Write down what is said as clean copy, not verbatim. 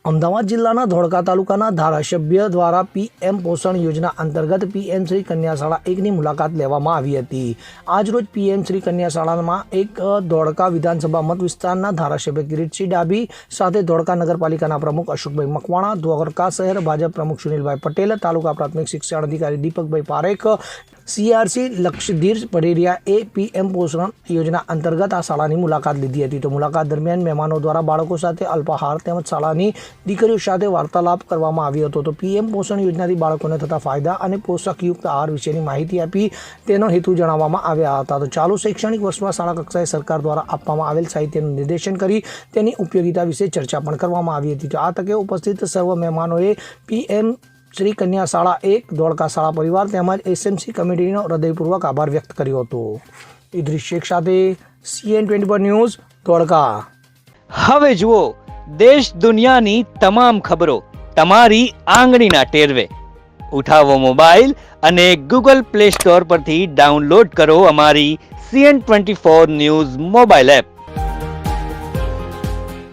અમદાવાદ જિલ્લાના ધોળકા તાલુકાના ધારાસભ્ય દ્વારા પીએમ પોષણ યોજના અંતર્ગત પીએમ શ્રી કન્યા શાળા 1ની મુલાકાત લેવામાં આવી હતી। આજરોજ પીએમ શ્રી કન્યા શાળામાં એક ધોળકા વિધાનસભા મત વિસ્તારના ધારાસભ્ય કિરીટસિંહ ડાભી સાથે ધોળકા નગરપાલિકાના પ્રમુખ અશોકભાઈ મકવાણા, ધોળકા શહેર ભાજપ પ્રમુખ સુનિલભાઈ પટેલ, તાલુકા પ્રાથમિક શિક્ષણ અધિકારી દીપકભાઈ પારેખ, સીઆરસી લક્ષધીર પઢેરિયાએ પીએમ પોષણ યોજના અંતર્ગત આ શાળાની મુલાકાત લીધી હતી। તો મુલાકાત દરમિયાન મહેમાનો દ્વારા બાળકો સાથે અલ્પાહાર તેમજ શાળાની દીકરીઓ સાથે વાર્તાલાપ કરવામાં આવ્યો હતો। તો પીએમ પોષણ યોજનાથી બાળકોને થતા ફાયદા અને પોષકયુક્ત આહાર વિશેની માહિતી આપી તેનો હેતુ જણાવવામાં આવ્યા હતા। તો ચાલુ શૈક્ષણિક વર્ષમાં શાળા કક્ષાએ સરકાર દ્વારા આપવામાં આવેલ સાહિત્યનું નિર્દેશન કરી તેની ઉપયોગિતા વિશે ચર્ચા પણ કરવામાં આવી હતી। તો આ તકે ઉપસ્થિત સર્વ મહેમાનોએ પીએમ શ્રી કન્યા શાળા 1 ધોળકા શાળા પરિવાર તેમજ એસએમસી કમિટીનો હૃદયપૂર્વક આભાર વ્યક્ત કર્યો હતો। ઇદ્રીસ શેખ સાથે CN24 ન્યૂઝ ધોળકા। હવે જુઓ દેશ દુનિયાની તમામ ખબરો તમારી આંગળીના ટેરવે। ઉઠાવો મોબાઈલ અને ગૂગલ પ્લે સ્ટોર પરથી ડાઉનલોડ કરો અમારી CN24 ન્યૂઝ મોબાઈલ એપ।